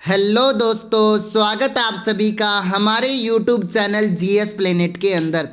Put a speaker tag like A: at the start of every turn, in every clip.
A: Hello दोस्तों, स्वागत है आप सभी का हमारे यूट्यूब चैनल जीएस प्लेनेट के अंदर।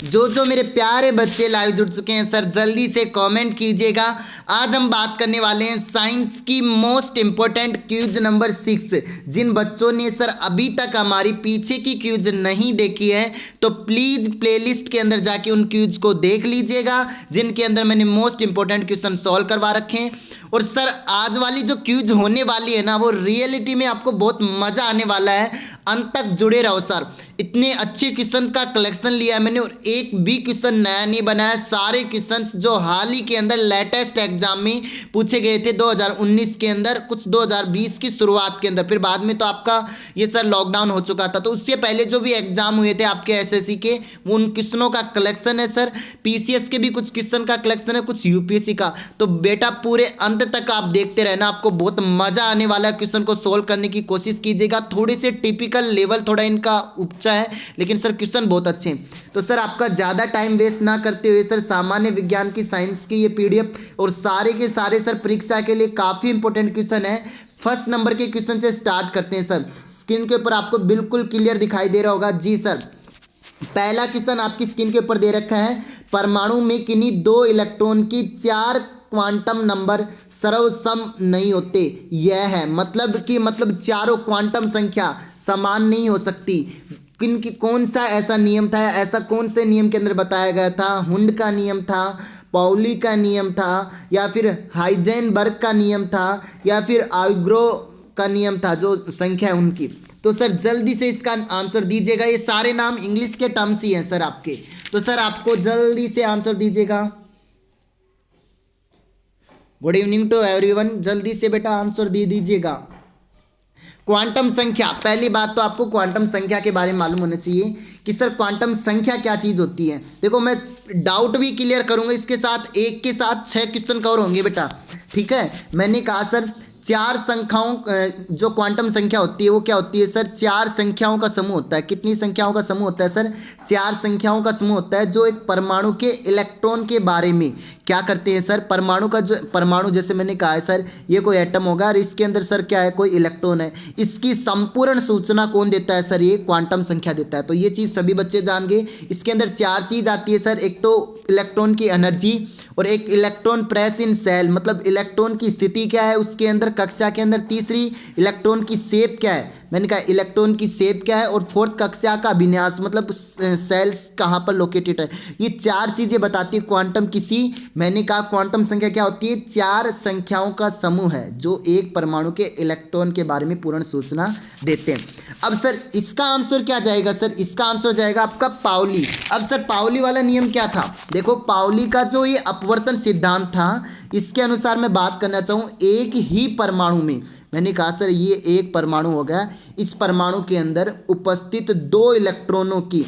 A: जो मेरे प्यारे बच्चे लाइव जुड़ चुके हैं सर, जल्दी से कमेंट कीजिएगा। आज हम बात करने वाले हैं साइंस की मोस्ट इम्पोर्टेंट क्यूज नंबर 6। जिन बच्चों ने सर अभी तक हमारी पीछे की क्यूज नहीं देखी है तो प्लीज़ प्लेलिस्ट के अंदर जाके उन क्यूज को देख लीजिएगा, जिनके अंदर मैंने मोस्ट इम्पोर्टेंट क्वेश्चन सॉल्व करवा रखे हैं। और सर आज वाली जो क्यूज होने वाली है ना, वो रियलिटी में आपको बहुत मज़ा आने वाला है। अंत तक जुड़े रहो सर। इतने अच्छे क्वेश्चंस का कलेक्शन लिया है मैंने और एक भी क्वेश्चन नया नहीं बनाया। सारे क्वेश्चंस जो हाल ही के अंदर लेटेस्ट एग्जाम में पूछे गए थे 2019 के अंदर, कुछ 2020 की शुरुआत के अंदर, फिर बाद में तो आपका ये सर लॉकडाउन हो चुका था, तो उससे पहले जो भी एग्जाम हुए थे आपके एसएससी के, वो उन क्वेश्चनों का कलेक्शन है सर। पीसीएस के भी कुछ क्वेश्चन का कलेक्शन है, कुछ यूपीएससी का। तो बेटा पूरे अंत तक आप देखते रहना, आपको बहुत मजा आने वाला है। क्वेश्चन को सोल्व करने की कोशिश कीजिएगा। थोड़ी से टिपिकल लेवल थोड़ा इनका ऊंचा है, लेकिन सर क्वेश्चन बहुत अच्छे हैं। तो सर आपका ज़्यादा टाइम वेस्ट ना करते हुए सर, सामान्य विज्ञान की साइंस की ये पीडीएफ और सारे के सारे सर परीक्षा के लिए काफ़ी इंपॉर्टेंट क्वेश्चन है। फर्स्ट नंबर के क्वेश्चन से स्टार्ट करते हैं सर। स्क्रीन के ऊपर आपको बिल्कुल क्लियर दिखाई दे रहा होगा जी सर। पहला क्वेश्चन आपकी स्क्रीन के ऊपर दे रखा है, परमाणु में किन्हीं दो इलेक्ट्रॉन की 4 क्वांटम नंबर सर्वसम नहीं होते। यह है मतलब चारों क्वांटम संख्या समान नहीं हो सकती। कौन सा ऐसा नियम था, ऐसा कौन से नियम के अंदर बताया गया था? हुंड का नियम था, पाउली का नियम था, या फिर हाइजेनबर्ग का नियम था, या फिर आइग्रो का नियम था, जो संख्या है उनकी। तो सर जल्दी से इसका आंसर दीजिएगा। ये सारे नाम इंग्लिश के टर्म्स ही हैं सर आपके, तो सर आपको जल्दी से आंसर दीजिएगा। गुड इवनिंग टू एवरीवन, जल्दी से बेटा आंसर दे दीजिएगा। क्वांटम संख्या, पहली बात तो आपको क्वांटम संख्या के बारे में मालूम होना चाहिए कि सर क्वांटम संख्या क्या चीज़ होती है। देखो मैं डाउट भी क्लियर करूंगा इसके साथ, एक के साथ 6 क्वेश्चन कवर होंगे बेटा, ठीक है। मैंने कहा सर 4 संख्याओं, जो क्वांटम संख्या होती है वो क्या होती है सर? 4 संख्याओं का समूह होता है। कितनी संख्याओं का समूह होता है सर? 4 संख्याओं का समूह होता है, जो एक परमाणु के इलेक्ट्रॉन के बारे में क्या करते हैं सर? परमाणु जैसे मैंने कहा है सर, ये कोई एटम होगा और इसके अंदर सर क्या है? कोई इलेक्ट्रॉन है। इसकी संपूर्ण सूचना कौन देता है सर? ये क्वांटम संख्या देता है। तो ये चीज़ सभी बच्चे जान गए। इसके अंदर 4 चीज़ आती है सर। एक तो इलेक्ट्रॉन की एनर्जी, और एक इलेक्ट्रॉन प्रेस इन सेल, मतलब इलेक्ट्रॉन की स्थिति क्या है उसके अंदर, कक्षा के अंदर। तीसरी, इलेक्ट्रॉन की शेप क्या है, मैंने कहा इलेक्ट्रॉन की शेप क्या है। और फोर्थ, कक्षा का विन्यास, मतलब सेल्स कहाँ पर लोकेटेड है। ये 4 चीज़ें बताती है क्वांटम किसी, मैंने कहा क्वांटम संख्या क्या होती है? 4 संख्याओं का समूह है जो एक परमाणु के इलेक्ट्रॉन के बारे में पूर्ण सूचना देते हैं। अब सर इसका आंसर क्या जाएगा सर? इसका आंसर जाएगा आपका पाउली। अब सर पाउली वाला नियम क्या था? देखो पाउली का जो ये अपवर्तन सिद्धांत था, इसके अनुसार मैं बात करना चाहूँ, एक ही परमाणु में, मैंने कहा सर ये एक परमाणु हो गया, इस परमाणु के अंदर उपस्थित 2 इलेक्ट्रॉनों की,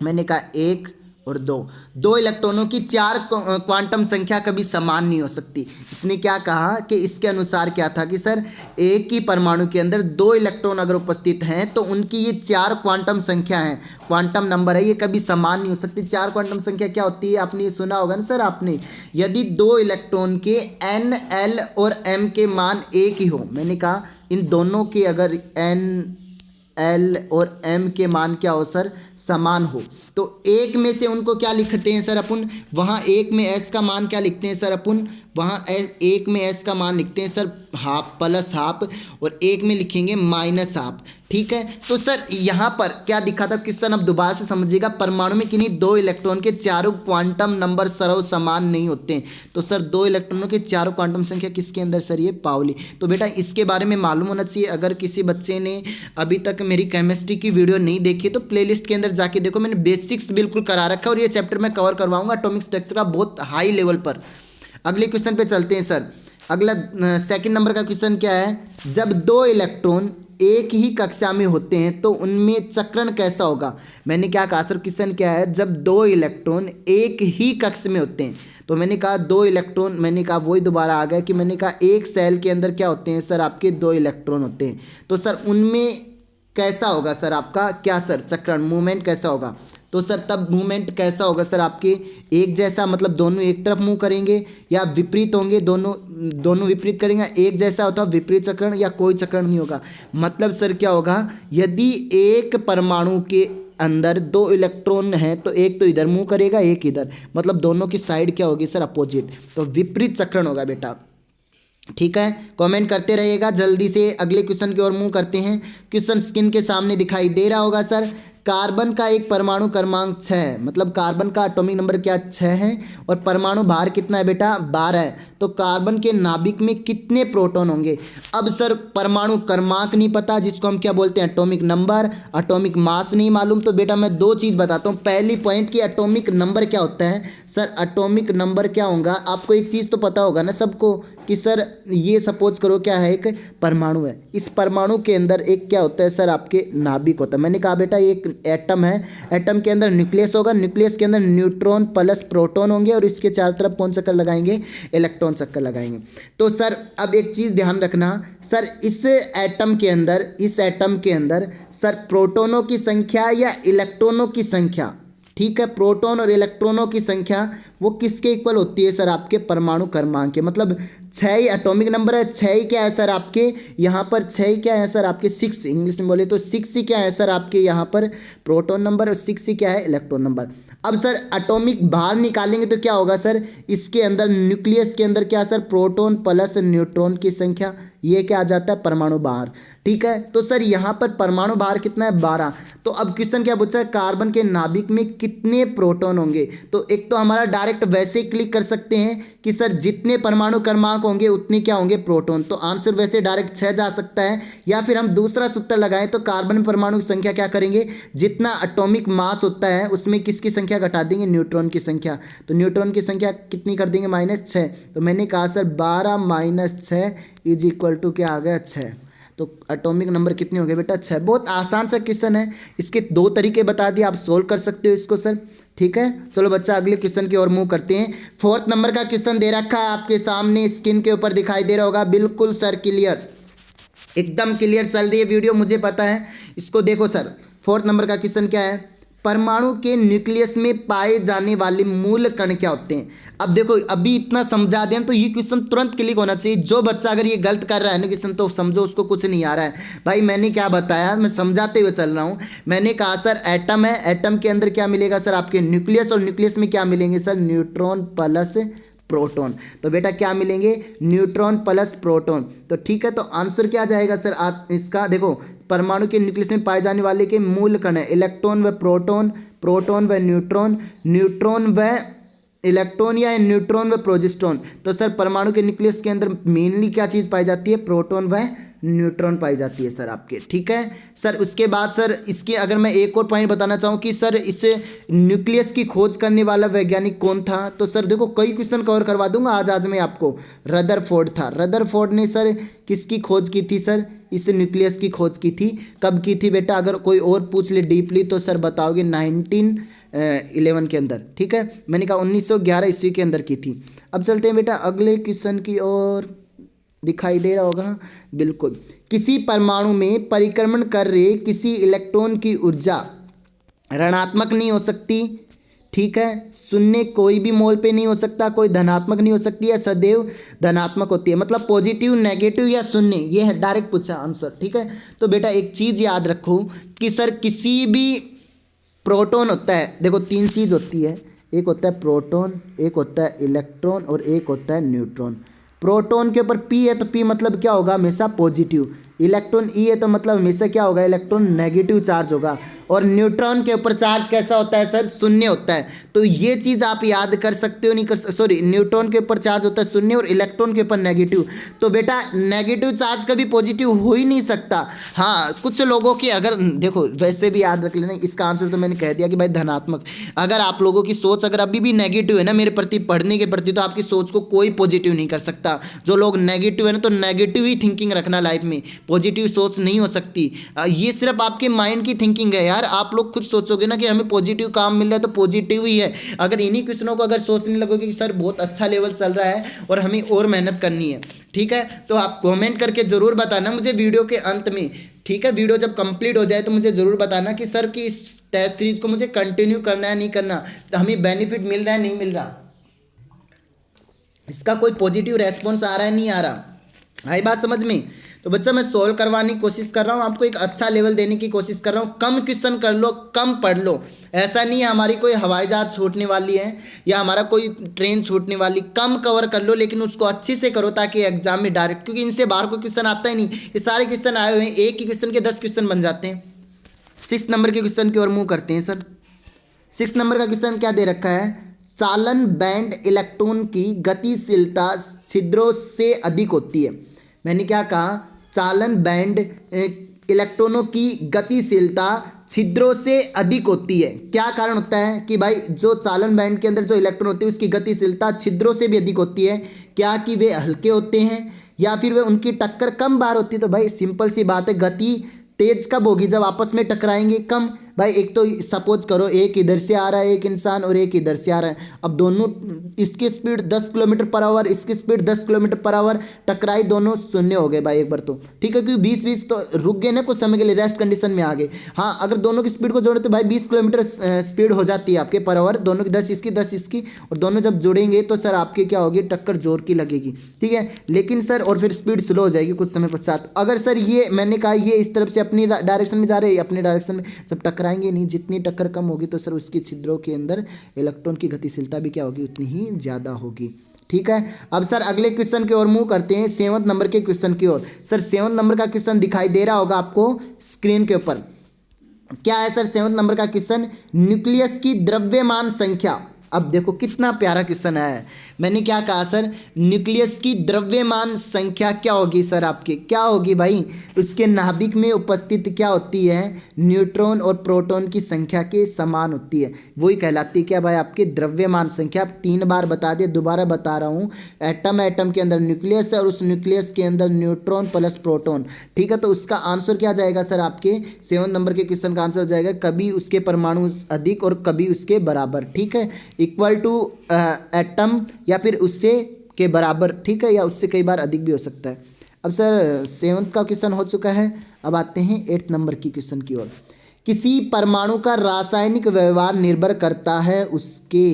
A: मैंने कहा 1 और 2 इलेक्ट्रॉनों की 4 क्वांटम संख्या कभी समान नहीं हो सकती। इसने क्या कहा कि इसके अनुसार क्या था कि सर एक ही परमाणु के अंदर 2 इलेक्ट्रॉन अगर उपस्थित हैं तो उनकी ये 4 क्वांटम संख्या है, क्वांटम नंबर है, ये कभी समान नहीं हो सकती। 4 क्वांटम संख्या क्या होती है? आपने ये सुना होगा ना सर आपने, यदि 2 इलेक्ट्रॉन के n, l और m के मान एक ही हो, मैंने कहा इन दोनों के अगर n, एल और एम के मान क्या हो सर? समान हो, तो एक में से उनको क्या लिखते हैं सर अपन? वहाँ एक में एस का मान क्या लिखते हैं सर अपन? वहाँ एक में एस का मान लिखते हैं सर हाफ प्लस हाफ, और एक में लिखेंगे माइनस हाफ, ठीक है। तो सर यहाँ पर क्या दिखा था क्वेश्चन, अब दोबारा से समझिएगा। परमाणु में किन्हीं 2 इलेक्ट्रॉन के चारों क्वांटम नंबर सर्व समान नहीं होते हैं। तो सर 2 इलेक्ट्रॉनों के चारों क्वांटम संख्या किसके अंदर सर? ये पाउली। तो बेटा इसके बारे में मालूम होना चाहिए। अगर किसी बच्चे ने अभी तक मेरी केमिस्ट्री की वीडियो नहीं देखी तो प्लेलिस्ट के अंदर जाके देखो, मैंने बेसिक्स बिल्कुल करा रखा है और ये चैप्टर मैं कवर करवाऊंगा एटॉमिक स्ट्रक्चर का बहुत हाई लेवल पर। अगले क्वेश्चन पे चलते हैं सर। अगला सेकंड नंबर का क्वेश्चन क्या है? जब 2 इलेक्ट्रॉन एक ही कक्षा में होते हैं तो उनमें चक्रण कैसा होगा? मैंने क्या कहा सर? क्वेश्चन क्या है? जब 2 इलेक्ट्रॉन एक ही कक्ष में होते हैं, तो मैंने कहा 2 इलेक्ट्रॉन, मैंने कहा वही दोबारा आ गया कि मैंने कहा एक सेल के अंदर क्या होते हैं सर? आपके 2 इलेक्ट्रॉन होते हैं। तो सर उनमें कैसा होगा सर आपका क्या सर चक्रण, मूवमेंट कैसा होगा? तो सर तब मूवमेंट कैसा होगा सर आपके, एक जैसा, मतलब दोनों एक तरफ मूव करेंगे या विपरीत होंगे, दोनों विपरीत करेंगे, एक जैसा होता है विपरीत चक्रण, या कोई चक्रण नहीं होगा। मतलब सर क्या होगा, यदि एक परमाणु के अंदर 2 इलेक्ट्रॉन है तो एक तो इधर मूव करेगा, एक इधर, मतलब दोनों की साइड क्या होगी सर, अपोजिट, तो विपरीत चक्रण होगा बेटा। ठीक है, कमेंट करते रहिएगा। जल्दी से अगले क्वेश्चन की ओर मूव करते हैं। क्वेश्चन स्क्रीन के सामने दिखाई दे रहा होगा सर, कार्बन का एक परमाणु क्रमांक 6 है, मतलब कार्बन का एटॉमिक नंबर क्या 6 है, और परमाणु भार कितना है बेटा 12 है। तो कार्बन के नाभिक में कितने प्रोटॉन होंगे। अब सर परमाणु क्रमांक नहीं पता, जिसको हम क्या बोलते हैं एटॉमिक नंबर, एटॉमिक मास नहीं मालूम, तो बेटा मैं 2 चीज़ बताता हूँ। पहली पॉइंट की एटॉमिक नंबर क्या होता है सर, एटॉमिक नंबर क्या होगा, आपको एक चीज़ तो पता होगा ना सबको कि सर ये सपोज करो क्या है, एक परमाणु है, इस परमाणु के अंदर एक क्या होता है सर आपके नाभिक होता है। मैंने कहा बेटा एक एटम है, एटम के अंदर न्यूक्लियस होगा, न्यूक्लियस के अंदर न्यूट्रॉन प्लस प्रोटॉन होंगे, और इसके चारों तरफ कौन चक्कर लगाएंगे, इलेक्ट्रॉन चक्कर लगाएंगे। तो सर अब एक चीज़ ध्यान रखना सर, इस एटम के अंदर सर प्रोटॉनों की संख्या या इलेक्ट्रॉनों की संख्या, ठीक है, प्रोटॉन और इलेक्ट्रॉनों की संख्या वो किसके इक्वल होती है सर, आपके परमाणु क्रमांक के। मतलब 6 ही एटॉमिक नंबर है, 6 ही क्या है सर आपके यहाँ पर, 6 ही क्या है सर आपके 6, इंग्लिश में बोले तो 6 ही क्या है सर आपके यहाँ पर प्रोटॉन नंबर, और 6 ही क्या है इलेक्ट्रॉन नंबर। अब सर एटॉमिक भार निकालेंगे तो क्या होगा सर, इसके अंदर न्यूक्लियस के अंदर क्या सर, प्रोटॉन प्लस न्यूट्रॉन की संख्या, ये क्या आ जाता है परमाणु भार। ठीक है, तो सर यहाँ पर परमाणु भार कितना है 12। तो अब क्वेश्चन क्या पूछा है, कार्बन के नाभिक में कितने प्रोटॉन होंगे। तो एक तो हमारा डायरेक्ट वैसे ही क्लिक कर सकते हैं कि सर जितने परमाणु क्रमांक होंगे उतने क्या होंगे प्रोटॉन, तो आंसर वैसे डायरेक्ट 6 जा सकता है। या फिर हम दूसरा सूत्र लगाएं तो कार्बन परमाणु की संख्या क्या करेंगे, जितना एटॉमिक मास होता है उसमें किसकी संख्या घटा देंगे, न्यूट्रॉन की संख्या। तो न्यूट्रॉन की संख्या कितनी कर देंगे -6। तो मैंने कहा सर 12 - 6 इज इक्वल टू क्या आ गया 6। तो एटॉमिक नंबर कितने हो गए बेटा 6। बहुत आसान सा क्वेश्चन है, इसके 2 तरीके बता दिए, आप सोल्व कर सकते हो इसको सर। ठीक है, चलो बच्चा अगले क्वेश्चन की ओर मूव करते हैं। 4th नंबर का क्वेश्चन दे रखा है आपके सामने, स्क्रीन के ऊपर दिखाई दे रहा होगा, बिल्कुल सर क्लियर, एकदम क्लियर चल रही है वीडियो, मुझे पता है। इसको देखो सर, 4th नंबर का क्वेश्चन क्या है, परमाणु के न्यूक्लियस में पाए जाने वाले मूल कण क्या होते हैं। अब देखो अभी इतना समझा दें तो ये क्वेश्चन तुरंत क्लिक होना चाहिए। जो बच्चा अगर ये गलत कर रहा है ना क्वेश्चन, तो समझो उसको कुछ नहीं आ रहा है। भाई मैंने क्या बताया, मैं समझाते हुए चल रहा हूँ। मैंने कहा सर एटम है, एटम के अंदर क्या मिलेगा सर आपके न्यूक्लियस, और न्यूक्लियस में क्या मिलेंगे सर न्यूट्रॉन प्लस प्रोटॉन। तो बेटा क्या मिलेंगे, न्यूट्रॉन प्लस प्रोटॉन। तो ठीक है, तो आंसर क्या जाएगा सर इसका, देखो परमाणु के न्यूक्लियस में पाए जाने वाले के मूल कण है इलेक्ट्रॉन व प्रोटॉन, प्रोटॉन व न्यूट्रॉन, न्यूट्रॉन व इलेक्ट्रॉन या न्यूट्रॉन व प्रोजेस्ट्रॉन। तो सर परमाणु के न्यूक्लियस के अंदर मेनली क्या चीज़ पाई जाती है, प्रोटॉन व न्यूट्रॉन पाई जाती है सर आपके। ठीक है सर, उसके बाद सर इसके अगर मैं एक और पॉइंट बताना चाहूँ कि सर इसे न्यूक्लियस की खोज करने वाला वैज्ञानिक कौन था, तो सर देखो कई क्वेश्चन कवर करवा दूंगा आज मैं आपको। रदरफोर्ड था, रदरफोर्ड ने सर किसकी खोज की थी सर, इस न्यूक्लियस की खोज की थी। कब की थी बेटा, अगर कोई और पूछ ले डीपली तो सर बताओगे 1911 के अंदर। ठीक है, मैंने कहा 1911 ईस्वी के अंदर की थी। अब चलते हैं बेटा अगले क्वेश्चन की ओर, दिखाई दे रहा होगा बिल्कुल। किसी परमाणु में परिक्रमण कर रहे किसी इलेक्ट्रॉन की ऊर्जा ऋणात्मक नहीं हो सकती, ठीक है, शून्य कोई भी मोल पे नहीं हो सकता, कोई धनात्मक नहीं हो सकती है, सदैव धनात्मक होती है। मतलब पॉजिटिव, नेगेटिव या शून्य, ये है डायरेक्ट पूछा आंसर। ठीक है, तो बेटा एक चीज़ याद रखो कि सर किसी भी प्रोटॉन होता है, देखो 3 चीज़ होती है, एक होता है प्रोटॉन, एक होता है इलेक्ट्रॉन और एक होता है न्यूट्रॉन। प्रोटॉन के ऊपर P है तो P मतलब क्या होगा, हमेशा पॉजिटिव। इलेक्ट्रॉन E है तो मतलब हमेशा क्या होगा, इलेक्ट्रॉन नेगेटिव चार्ज होगा। और न्यूट्रॉन के ऊपर चार्ज कैसा होता है सर, शून्य होता है। तो ये चीज़ आप याद कर सकते हो, नहीं कर सॉरी, न्यूट्रॉन के ऊपर चार्ज होता है शून्य और इलेक्ट्रॉन के ऊपर नेगेटिव। तो बेटा नेगेटिव चार्ज कभी पॉजिटिव हो ही नहीं सकता। हाँ, कुछ लोगों की अगर देखो वैसे भी याद रख लेना, इसका आंसर तो मैंने कह दिया कि भाई धनात्मक। अगर आप लोगों की सोच अगर अभी भी नेगेटिव है ना मेरे प्रति, पढ़ने के प्रति, तो आपकी सोच को कोई पॉजिटिव नहीं कर सकता। जो लोग नेगेटिव है ना, तो नेगेटिव ही थिंकिंग रखना लाइफ में, पॉजिटिव सोच नहीं हो सकती। ये सिर्फ आपके माइंड की थिंकिंग है यार। आप लोग खुद सोचोगे ना कि हमें पॉजिटिव काम मिल रहा है तो पॉजिटिव ही है। अगर इन्हीं क्वेश्चनों को अगर सोचने लगोगे कि सर बहुत अच्छा लेवल चल रहा है और हमें और मेहनत करनी है, ठीक है, तो आप कमेंट करके जरूर बताना मुझे वीडियो के अंत में ठीक है, वीडियो जब कंप्लीट हो जाए तो मुझे ज़रूर बताना कि सर कि इस टेस्ट सीरीज को मुझे कंटिन्यू करना है नहीं करना, तो हमें बेनिफिट मिल रहा है नहीं मिल रहा, इसका कोई पॉजिटिव रेस्पॉन्स आ रहा है नहीं आ रहा। आई बात समझ में? तो बच्चा मैं सोल्व करवाने की कोशिश कर रहा हूँ, आपको एक अच्छा लेवल देने की कोशिश कर रहा हूँ। कम क्वेश्चन कर लो, कम पढ़ लो, ऐसा नहीं है हमारी कोई हवाई जहाज छूटने वाली है या हमारा कोई ट्रेन छूटने वाली। कम कवर कर लो लेकिन उसको अच्छे से करो ताकि एग्जाम में डायरेक्ट, क्योंकि इनसे बाहर कोई क्वेश्चन आता ही नहीं। ये सारे क्वेश्चन आए हुए हैं, एक ही क्वेश्चन के 10 क्वेश्चन बन जाते हैं। 6 नंबर के क्वेश्चन की ओर मूव करते हैं सर। 6 नंबर का क्वेश्चन क्या दे रखा है? चालन बैंड इलेक्ट्रॉन की गतिशीलता छिद्रों से अधिक होती है। मैंने क्या कहा? चालन बैंड इलेक्ट्रॉनों की गतिशीलता छिद्रों से अधिक होती है। क्या कारण होता है कि भाई जो चालन बैंड के अंदर जो इलेक्ट्रॉन होते हैं उसकी गतिशीलता छिद्रों से भी अधिक होती है? क्या कि वे हल्के होते हैं या फिर वे उनकी टक्कर कम बार होती है? तो भाई सिंपल सी बात है, गति तेज कब होगी? जब आपस में टकराएंगे कम। भाई एक तो सपोज करो एक इधर से आ रहा है एक इंसान और एक इधर से आ रहा है, अब दोनों इसकी स्पीड 10 किलोमीटर पर आवर, इसकी स्पीड 10 किलोमीटर पर आवर, टकराई, दोनों शून्य हो गए भाई एक बार तो। ठीक है, क्योंकि 20-20 तो रुक गए ना कुछ समय के लिए, रेस्ट कंडीशन में आ गए। हाँ, अगर दोनों की स्पीड को जोड़े तो भाई 20 किलोमीटर स्पीड हो जाती है आपके पर आवर, दोनों की 10 इसकी 10 इसकी, और दोनों जब जुड़ेंगे तो सर आपकी क्या होगी? टक्कर जोर की लगेगी। ठीक है, लेकिन सर और फिर स्पीड स्लो हो जाएगी कुछ समय पश्चात। अगर सर ये मैंने कहा ये इस तरफ से अपनी डायरेक्शन में जा रहे हैं, अपने डायरेक्शन में जब टकराएंगे नहीं, जितनी टक्कर कम होगी तो सर उसकी छिद्रों के अंदर इलेक्ट्रॉन की गतिशीलता भी क्या होगी? उतनी ही ज़्यादा होगी। ठीक है, अब सर अगले क्वेश्चन की ओर मूव करते हैं, 7 नंबर के क्वेश्चन की ओर। सर 7 नंबर का क्वेश्चन दिखाई दे रहा होगा आपको स्क्रीन के ऊपर। क्या है सर 7 नंबर का क्वेश्चन? न्यूक्लियस की द्रव्यमान संख्या। अब देखो कितना प्यारा क्वेश्चन आया है। मैंने क्या कहा सर? न्यूक्लियस की द्रव्यमान संख्या क्या होगी सर आपकी? क्या होगी भाई? उसके नाभिक में उपस्थित क्या होती है? न्यूट्रॉन और प्रोटॉन की संख्या के समान होती है, वही कहलाती है क्या भाई? आपकी द्रव्यमान संख्या। 3 बार बता दिए, दोबारा बता रहा हूँ। एटम के अंदर न्यूक्लियस है और उस न्यूक्लियस के अंदर न्यूट्रॉन प्लस प्रोटॉन। ठीक है, तो उसका आंसर क्या जाएगा सर? आपके 7 नंबर के क्वेश्चन का आंसर जाएगा कभी उसके परमाणु अधिक और कभी उसके बराबर। ठीक है, इक्वल टू एटम या फिर उससे के बराबर। ठीक है, या उससे कई बार अधिक भी हो सकता है। अब सर 7th का क्वेश्चन हो चुका है, अब आते हैं 8th नंबर की क्वेश्चन की ओर। किसी परमाणु का रासायनिक व्यवहार निर्भर करता है उसके।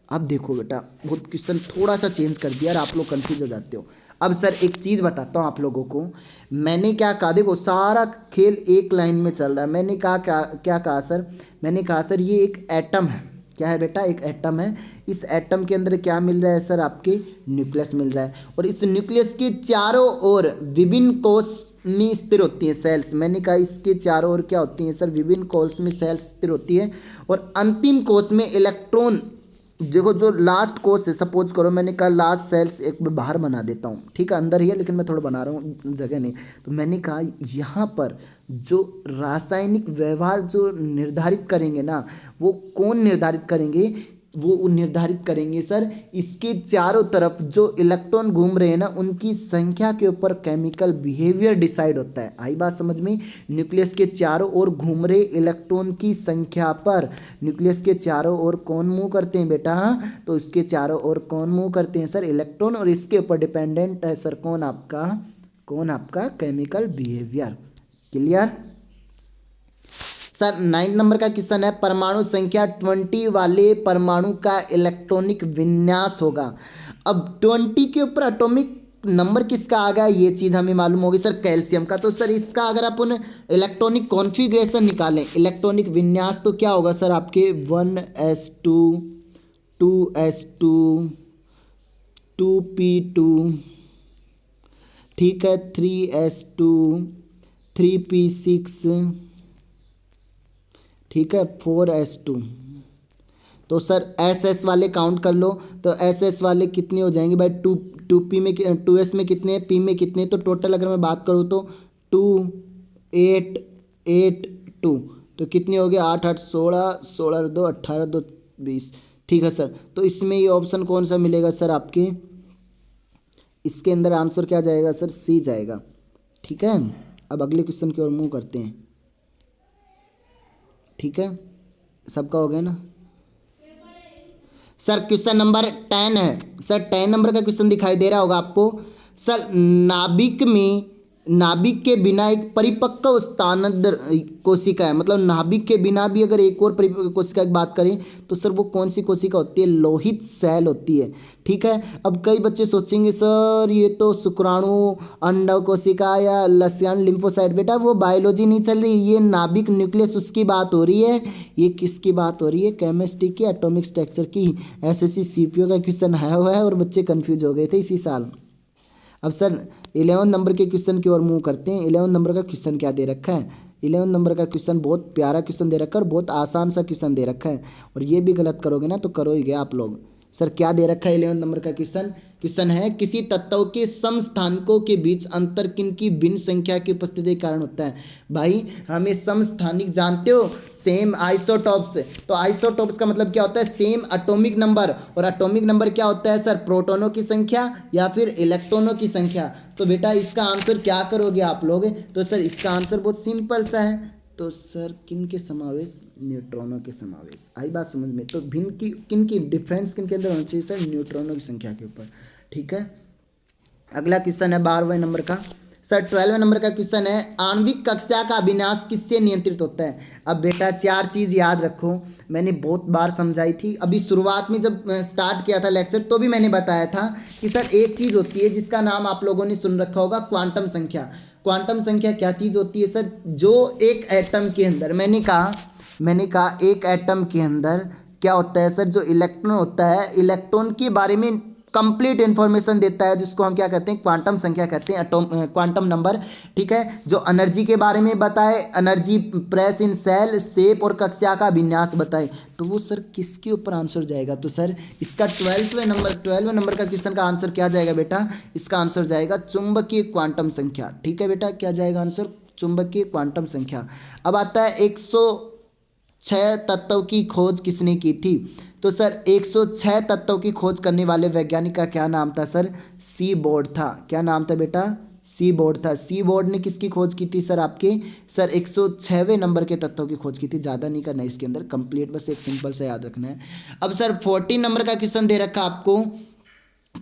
A: अब देखो बेटा, बहुत क्वेश्चन थोड़ा सा चेंज कर दिया और आप लोग कंफ्यूज हो जाते हो। अब सर एक चीज़ बताता हूँ आप लोगों को। मैंने क्या कहा? देखो सारा खेल एक लाइन में चल रहा है। मैंने कहा क्या कहा सर? मैंने कहा सर ये एक एटम है। क्या है बेटा? एक एटम है। इस एटम के अंदर क्या मिल रहा है सर? आपके न्यूक्लियस मिल रहा है, और इस न्यूक्लियस के चारों ओर विभिन्न कोश में स्थिर होती है सेल्स। मैंने कहा इसके चारों ओर क्या होती हैं सर? विभिन्न कोश में सेल्स स्थिर होती है, और अंतिम कोश में इलेक्ट्रॉन। देखो जो लास्ट कोश है, सपोज करो मैंने कहा लास्ट सेल्स एक बाहर बना देता हूँ। ठीक है, अंदर ही है लेकिन मैं थोड़ा बना रहा हूँ, जगह नहीं। तो मैंने कहा यहाँ पर जो रासायनिक व्यवहार जो निर्धारित करेंगे ना, वो कौन निर्धारित करेंगे? वो निर्धारित करेंगे सर इसके चारों तरफ जो इलेक्ट्रॉन घूम रहे हैं ना, उनकी संख्या के ऊपर केमिकल बिहेवियर डिसाइड होता है। आई बात समझ में? न्यूक्लियस के चारों ओर घूम रहे इलेक्ट्रॉन की संख्या पर न्यूक्लियस के चारों ओर कौन मूव करते हैं बेटा? तो इसके चारों ओर कौन मूव करते हैं सर? इलेक्ट्रॉन, और इसके ऊपर डिपेंडेंट है सर कौन आपका chemical behaviour. Clear? Sir 9 number का क्वेश्चन है, परमाणु संख्या 20 वाले परमाणु का इलेक्ट्रॉनिक विन्यास होगा। अब 20 के ऊपर एटॉमिक नंबर किसका आ गया, ये चीज़ हमें मालूम होगी सर, कैल्शियम का। तो सर इसका अगर अपन इलेक्ट्रॉनिक कॉन्फ़िगरेशन निकालें, इलेक्ट्रॉनिक विन्यास, तो क्या होगा सर आपके 1s2 2s2 2p2, ठीक है, 3s2 3p6, ठीक है, 4s2। तो सर एस वाले काउंट कर लो, तो एस वाले कितने हो जाएंगे भाई? 2p में 2s में कितने, p में कितने? तो टोटल अगर मैं बात करूँ तो 2 8 8 2, तो कितने हो गए? 8 8 16 16 2 18 2 20। ठीक है सर, तो इसमें ये ऑप्शन कौन सा मिलेगा सर आपके? इसके अंदर आंसर क्या जाएगा सर? सी जाएगा। ठीक है, अब अगले क्वेश्चन की ओर मूव करते हैं। ठीक है, सबका हो गया ना सर? क्वेश्चन नंबर 10 है सर, 10 नंबर का क्वेश्चन दिखाई दे रहा होगा आपको। सर नाभिक में नाभिक के बिना एक परिपक्व स्थानांतर कोशिका है, मतलब नाभिक के बिना भी अगर एक और परिपक्व कोशिका की बात करें तो सर वो कौन सी कोशिका होती है, लोहित सेल होती है। ठीक है, अब कई बच्चे सोचेंगे सर ये तो शुक्राणु, अंडा कोशिका या लसियान लिम्फोसाइट, बेटा वो बायोलॉजी नहीं चल रही, ये नाभिक न्यूक्लियस उसकी बात हो रही है। ये किसकी बात हो रही है, केमिस्ट्री की एटॉमिक स्ट्रक्चर की। एसएससी सीपीओ का क्वेश्चन आया हुआ है और बच्चे कंफ्यूज हो गए थे इसी साल। अब सर 11 नंबर के क्वेश्चन की ओर मूव करते हैं। 11 नंबर का क्वेश्चन क्या दे रखा है, 11 नंबर का क्वेश्चन बहुत प्यारा क्वेश्चन दे रखा है और बहुत आसान सा क्वेश्चन दे रखा है, और ये भी गलत करोगे ना तो करो ही गया आप लोग। सर क्या दे रखा है 11 नंबर का क्वेश्चन, क्वेश्चन है किसी तत्व के समस्थानिकों के बीच अंतर किन की भिन्न संख्या की उपस्थिति के कारण होता है। भाई हमें समस्थानिक जानते हो, सेम आइसोटॉप्स, तो आइसोटॉप्स का मतलब क्या होता है, सेम एटॉमिक नंबर, और एटॉमिक नंबर क्या होता है सर, प्रोटॉनों की संख्या या फिर इलेक्ट्रॉनों की संख्या। तो बेटा इसका आंसर क्या करोगे आप लोग, तो सर इसका आंसर बहुत सिंपल सा है, तो सर किन के समावेश, न्यूट्रॉनों के समावेश। आई बात समझ में, तो भिन्न की किन की डिफरेंस किन के अंदर होना चाहिए सर, न्यूट्रॉनों की संख्या के ऊपर। ठीक है, अगला क्वेश्चन है 12वें नंबर का। सर 12वें नंबर का क्वेश्चन है आणविक कक्षा का विनाश किससे नियंत्रित होता है। अब बेटा चार चीज़ याद रखो, मैंने बहुत बार समझाई थी, अभी शुरुआत में जब स्टार्ट किया था लेक्चर तो भी मैंने बताया था कि सर एक चीज़ होती है जिसका नाम आप लोगों ने सुन रखा होगा, क्वांटम संख्या। क्वांटम संख्या क्या चीज़ होती है सर, जो एक एटम के अंदर, मैंने कहा एक एटम के अंदर क्या होता है सर, जो इलेक्ट्रॉन होता है, इलेक्ट्रॉन के बारे में कंप्लीट इन्फॉर्मेशन देता है, जिसको हम क्या कहते हैं, क्वांटम संख्या कहते हैं, क्वांटम नंबर। ठीक है, जो एनर्जी के बारे में बताए, energy press in cell, shape और कक्षा का विन्यास बताए, तो वो सर किसके ऊपर आंसर जाएगा, तो सर इसका 12वें नंबर का क्वेश्चन का आंसर क्या जाएगा बेटा, इसका आंसर जाएगा चुंबकीय क्वांटम संख्या। ठीक है बेटा, क्या जाएगा आंसर, चुंबकीय क्वांटम संख्या। अब आता है 106 तत्व की खोज किसने की थी, तो सर 106 तत्वों की खोज करने वाले वैज्ञानिक का क्या नाम था सर, सी बोर्ड था। क्या नाम था बेटा, सी बोर्ड था। सी बोर्ड ने किसकी खोज की थी सर, आपके सर 106वें नंबर के तत्वों की खोज की थी, ज़्यादा नहीं करना है इसके अंदर, कंप्लीट बस एक सिंपल से याद रखना है। अब सर 14 नंबर का क्वेश्चन दे रखा आपको,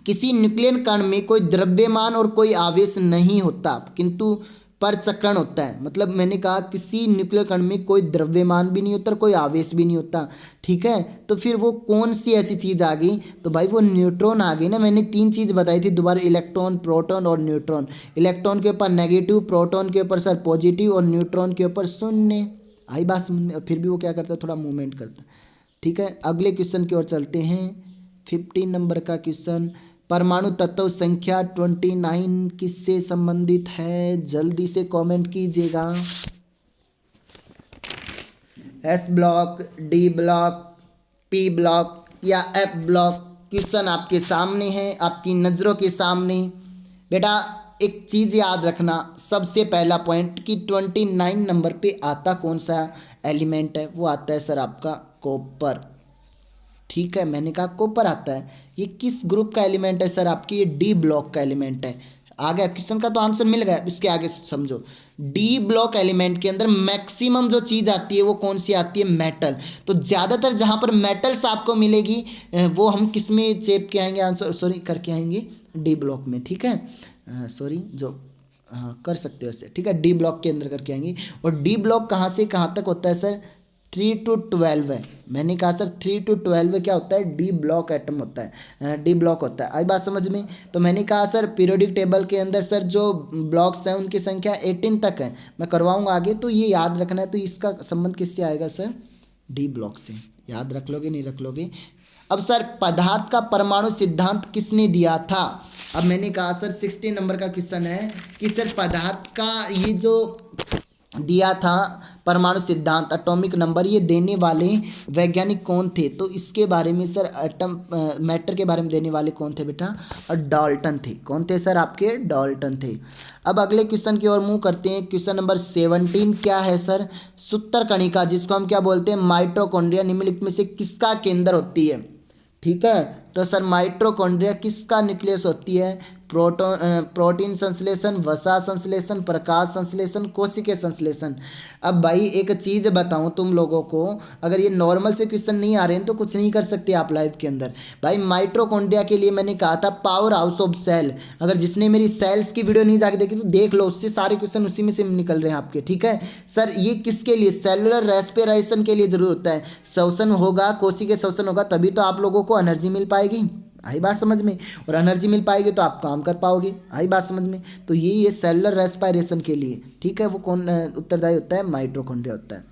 A: किसी न्यूक्लियन कण में कोई द्रव्यमान और कोई आवेश नहीं होता किंतु परचक्रण होता है। मतलब मैंने कहा किसी न्यूक्लियर कण में कोई द्रव्यमान भी नहीं होता और कोई आवेश भी नहीं होता। ठीक है, तो फिर वो कौन सी ऐसी चीज़ आ गई, तो भाई वो न्यूट्रॉन आ गई ना। मैंने तीन चीज़ बताई थी दोबारा, इलेक्ट्रॉन, प्रोटॉन और न्यूट्रॉन। इलेक्ट्रॉन के ऊपर नेगेटिव, प्रोटॉन के ऊपर सर पॉजिटिव और न्यूट्रॉन के ऊपर शून्य। आई बात समझ में, फिर भी वो क्या करता है, थोड़ा मूवमेंट करता है। ठीक है, अगले क्वेश्चन की ओर चलते हैं। 15 नंबर का क्वेश्चन, परमाणु तत्व संख्या 29 किससे संबंधित है, जल्दी से कमेंट कीजिएगा। S block, D block, P block या एफ ब्लॉक, क्वेश्चन आपके सामने है, आपकी नज़रों के सामने। बेटा एक चीज़ याद रखना, सबसे पहला पॉइंट कि 29 नंबर पे आता कौन सा एलिमेंट है, वो आता है सर आपका कॉपर। ठीक है, मैंने कहा कॉपर आता है। ये किस ग्रुप का एलिमेंट है सर, आपकी ये डी ब्लॉक का एलिमेंट है। आ गया क्वेश्चन का तो आंसर मिल गया, इसके आगे समझो। डी ब्लॉक एलिमेंट के अंदर मैक्सिमम जो चीज़ आती है वो कौन सी आती है, मेटल। तो ज़्यादातर जहाँ पर मेटल्स आपको मिलेगी वो हम किस में चेप के आएंगे आंसर, सॉरी करके आएंगे डी ब्लॉक में। ठीक है, सॉरी जो कर सकते हो इससे। ठीक है, डी ब्लॉक के अंदर करके आएंगे। और डी ब्लॉक कहाँ से कहाँ तक होता है सर, 3 to 12 है। मैंने कहा सर 3 to 12 क्या होता है, डी ब्लॉक एटम होता है, डी ब्लॉक होता है। आई बात समझ में। तो मैंने कहा सर पीरियोडिक टेबल के अंदर सर जो ब्लॉक्स हैं उनकी संख्या 18 तक है, मैं करवाऊंगा आगे, तो ये याद रखना है। तो इसका संबंध किससे आएगा सर, डी ब्लॉक से। याद रख लोगे नहीं रख लोगे। अब सर पदार्थ का परमाणु सिद्धांत किसने दिया था। अब मैंने कहा सर 16 नंबर का क्वेश्चन है कि सर पदार्थ का ये जो दिया था परमाणु सिद्धांत, एटॉमिक नंबर, ये देने वाले वैज्ञानिक कौन थे। तो इसके बारे में सर एटम मैटर के बारे में देने वाले कौन थे बेटा, और डाल्टन थे। कौन थे सर, आपके डाल्टन थे। अब अगले क्वेश्चन की ओर मूव करते हैं। क्वेश्चन नंबर 17 क्या है सर, सूत्र कणिका, जिसको हम क्या बोलते हैं, माइटोकॉन्ड्रिया, निम्नलिखित में से किसका केंद्र होती है। ठीक है, तो सर माइटोकॉन्ड्रिया किसका न्यूक्लियस होती है, प्रोटीन संश्लेषण, वसा संश्लेषण, प्रकाश संश्लेषण, कोशिकीय संश्लेषण। अब भाई एक चीज़ बताऊं तुम लोगों को, अगर ये नॉर्मल से क्वेश्चन नहीं आ रहे हैं तो कुछ नहीं कर सकते आप लाइफ के अंदर। भाई माइटोकॉन्ड्रिया के लिए मैंने कहा था पावर हाउस ऑफ सेल, अगर जिसने मेरी सेल्स की वीडियो नहीं जाके देखी तो देख लो, उससे सारे क्वेश्चन उसी में से निकल रहे हैं आपके, ठीक है सर। ये किसके लिए, सेलुलर रेस्पिरेशन के लिए जरूर होता है, श्वसन होगा, कोशिकीय श्वसन होगा तभी तो आप लोगों को एनर्जी मिल पाएगी, आई बात समझ में, और एनर्जी मिल पाएगी तो आप काम कर पाओगे, आई बात समझ में। तो ये सेलुलर रेस्पिरेशन के लिए, ठीक है, वो कौन उत्तरदायी होता है, माइटोकॉन्ड्रिया होता है।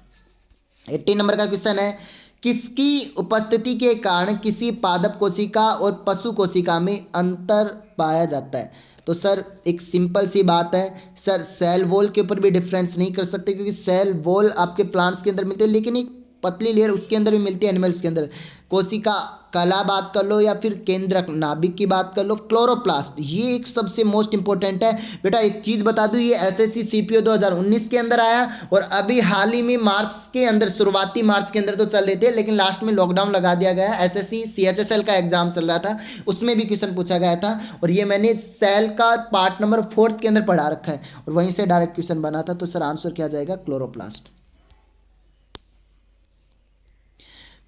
A: 18 नंबर का क्वेश्चन है, किसकी उपस्थिति के कारण किसी पादप कोशिका और पशु कोशिका में अंतर पाया जाता है। तो सर एक सिंपल सी बात है सर, सेल वॉल के ऊपर भी डिफरेंस नहीं कर सकते क्योंकि सेल वॉल आपके प्लांट्स के अंदर मिलते हैं, लेकिन एक पतली लेयर उसके अंदर भी मिलती है एनिमल्स के अंदर। कोशिका कला बात कर लो या फिर केंद्रक नाभिक की बात कर लो, क्लोरोप्लास्ट ये एक सबसे मोस्ट इंपॉर्टेंट है। बेटा एक चीज़ बता दूं, ये एसएससी सीपीओ 2019 के अंदर आया और अभी हाल ही में मार्च के अंदर, शुरुआती मार्च के अंदर तो चल रहे थे लेकिन लास्ट में लॉकडाउन लगा दिया गया। एसएससी सीएचएसएल का एग्जाम चल रहा था, उसमें भी क्वेश्चन पूछा गया था और ये मैंने सेल का पार्ट नंबर 4 के अंदर पढ़ा रखा है और वहीं से डायरेक्ट क्वेश्चन बना था। तो सर आंसर क्या जाएगा, क्लोरोप्लास्ट।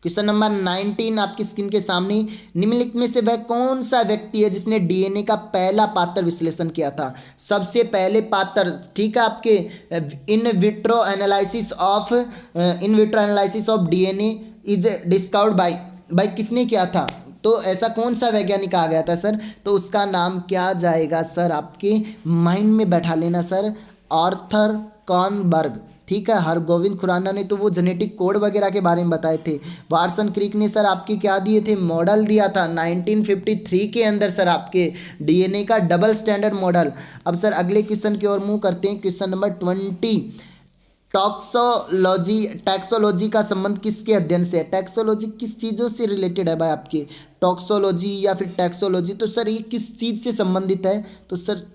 A: क्वेश्चन नंबर 19 आपकी स्क्रीन के सामने, निम्नलिखित में से वह कौन सा व्यक्ति है जिसने डीएनए का पहला पात्र विश्लेषण किया था। सबसे पहले पात्र, ठीक है, आपके in vitro analysis of DNA is discovered by किसने किया था। तो ऐसा कौन सा वैज्ञानिक आ गया था सर, तो उसका नाम क्या जाएगा सर, आपके माइंड में बैठा लेना सर, आर्थर कॉर्नबर्ग, ठीक है। हरगोविंद खुराना ने तो वो जेनेटिक कोड वगैरह के बारे में बताए थे। वाटसन क्रिक ने सर आपके क्या दिए थे, मॉडल दिया था 1953 के अंदर सर आपके डीएनए का डबल स्टैंडर्ड मॉडल। अब सर अगले क्वेश्चन की ओर मूव करते हैं, क्वेश्चन नंबर 20, टैक्सोलॉजी का संबंध किसके अध्ययन से है। टैक्सोलॉजी किस चीज़ों से रिलेटेड है भाई आपके, टॉक्सोलॉजी या फिर टैक्सोलॉजी, तो सर ये किस चीज़ से संबंधित है। तो सर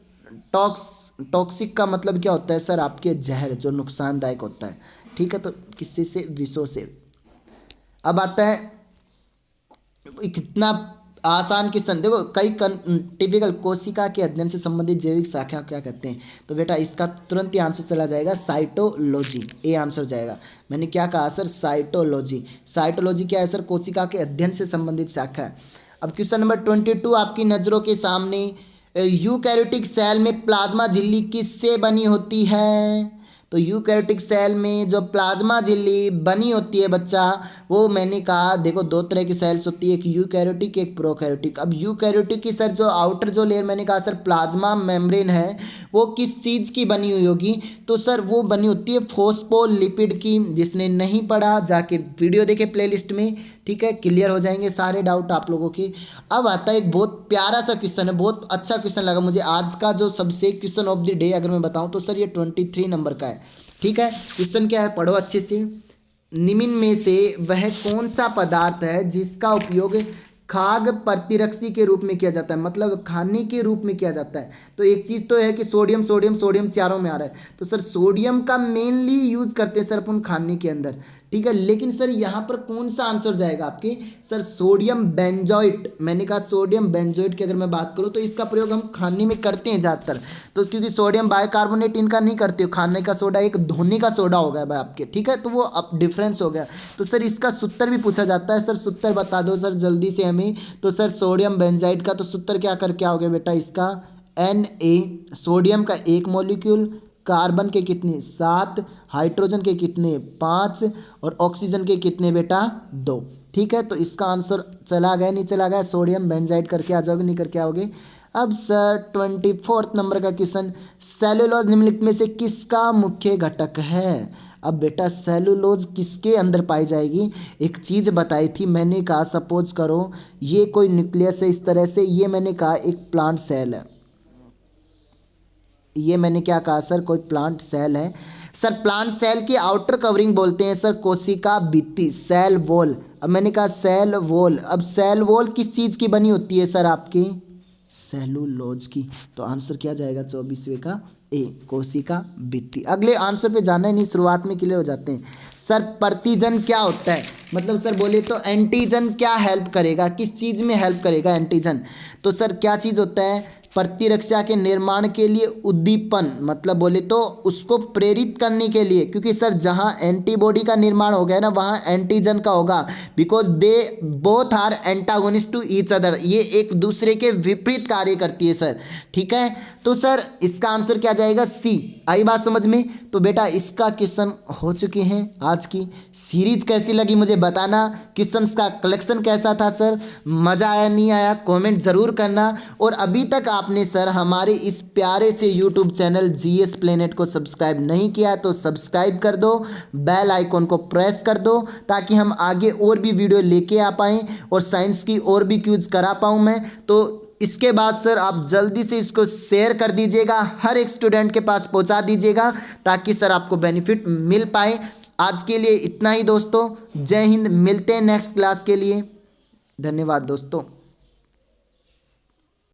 A: टॉक्सिक का मतलब क्या होता है सर, आपके जहर जो नुकसानदायक होता है, ठीक है। तो किससे से, विषों से। अब आता है कितना आसान क्वेश्चन, देखो कई टिपिकल कोशिका के अध्ययन से संबंधित जैविक शाखा क्या कहते हैं। तो बेटा इसका तुरंत ही आंसर चला जाएगा साइटोलॉजी, ए आंसर जाएगा। मैंने क्या कहा सर, साइटोलॉजी। साइटोलॉजी क्या है सर, कोशिका के अध्ययन से संबंधित शाखा है। अब क्वेश्चन नंबर 22 आपकी नज़रों के सामने, यूकैरियोटिक सेल में प्लाज्मा झिल्ली किससे बनी होती है। तो यूकैरियोटिक सेल में जो प्लाज्मा झिल्ली बनी होती है बच्चा, वो मैंने कहा देखो दो तरह की सेल्स होती है, एक यूकैरियोटिक एक प्रोकैरियोटिक। अब यूकैरियोटिक की सर जो आउटर जो लेयर मैंने कहा सर प्लाज्मा मेम्ब्रेन है, वो किस चीज़ की बनी हुई होगी। तो सर वो बनी होती है फॉस्फोलिपिड की। जिसने नहीं पढ़ा जाके वीडियो देखे प्लेलिस्ट में, ठीक है, क्लियर हो जाएंगे सारे डाउट आप लोगों के। अब आता है एक बहुत प्यारा सा क्वेश्चन है, बहुत अच्छा क्वेश्चन लगा मुझे आज का जो सबसे क्वेश्चन ऑफ द डे अगर मैं बताऊं तो सर ये 23 नंबर का है, ठीक है। क्वेश्चन क्या है, पढ़ो अच्छे से। निम्न में से वह कौन सा पदार्थ है जिसका उपयोग खाद्य प्रतिरक्षी के रूप में किया जाता है, मतलब खाने के रूप में किया जाता है। तो एक चीज़ तो है कि सोडियम सोडियम सोडियम चारों में आ रहा है, तो सर सोडियम का मेनली यूज करते हैं सर अपन खाने के अंदर, ठीक है। लेकिन सर यहाँ पर कौन सा आंसर जाएगा आपके, सर सोडियम बेंजोइट। मैंने कहा सोडियम बेंजोइट की अगर मैं बात करूँ तो इसका प्रयोग हम खाने में करते हैं ज़्यादातर, तो क्योंकि सोडियम बाइकार्बोनेट इनका नहीं करते हो, खाने का सोडा एक धोने का सोडा हो गया भाई आपके, ठीक है। तो वो अब डिफरेंस हो गया। तो सर इसका सूत्र भी पूछा जाता है, सर सूत्र बता दो सर जल्दी से हमें। तो सर सोडियम बेंजाइट का तो सूत्र क्या करके आओगे बेटा, इसका Na, सोडियम का एक मॉलिक्यूल, कार्बन के कितने 7, हाइड्रोजन के कितने 5 और ऑक्सीजन के कितने बेटा 2, ठीक है। तो इसका आंसर चला गया, नहीं चला गया, सोडियम बेंजाइट करके आ जाओगे, नहीं करके आओगे। अब सर 24 नंबर का क्वेश्चन, सेलुलोज निम्नलिखित में से किसका मुख्य घटक है। अब बेटा सेलुलोज किसके अंदर पाई जाएगी, एक चीज़ बताई थी मैंने, कहा सपोज करो ये कोई न्यूक्लियस है इस तरह से, ये मैंने कहा एक प्लांट सेल है, ये मैंने क्या कहा सर कोई प्लांट सेल है। सर प्लांट सेल की आउटर कवरिंग बोलते हैं सर कोशिका भित्ति, सेल वॉल। अब मैंने कहा सेल वॉल, अब सेल वॉल किस चीज़ की बनी होती है सर आपकी, सेलुलोज की। तो आंसर क्या जाएगा 24वें का ए, कोशिका भित्ति। अगले आंसर पे जाना ही नहीं, शुरुआत में क्लियर हो जाते हैं। सर प्रतिजन क्या होता है, मतलब सर बोले तो एंटीजन क्या हेल्प करेगा, किस चीज़ में हेल्प करेगा एंटीजन। तो सर क्या चीज़ होता है, प्रतिरक्षा के निर्माण के लिए उद्दीपन, मतलब बोले तो उसको प्रेरित करने के लिए, क्योंकि सर जहाँ एंटीबॉडी का निर्माण हो गया ना वहाँ एंटीजन का होगा, because they both are antagonist to each other, ये एक दूसरे के विपरीत कार्य करती है सर। ठीक है, तो सर इसका आंसर क्या जाएगा? सी। आई बात समझ में? तो बेटा इसका क्वेश्चन हो चुके हैं। आज की सीरीज कैसी लगी मुझे बताना, क्वेश्चंस का कलेक्शन कैसा था सर, मज़ा आया नहीं आया, कमेंट ज़रूर करना। और अभी तक आपने सर हमारे इस प्यारे से यूट्यूब चैनल जीएस प्लेनेट को सब्सक्राइब नहीं किया तो सब्सक्राइब कर दो, बेल आइकॉन को प्रेस कर दो, ताकि हम आगे और भी वीडियो लेके आ पाएँ और साइंस की और भी क्यूज करा पाऊँ मैं। तो इसके बाद सर आप जल्दी से इसको शेयर कर दीजिएगा, हर एक स्टूडेंट के पास पहुंचा दीजिएगा, ताकि सर आपको बेनिफिट मिल पाए। आज के लिए इतना ही दोस्तों, जय हिंद। मिलते हैं नेक्स्ट क्लास के लिए। धन्यवाद दोस्तों।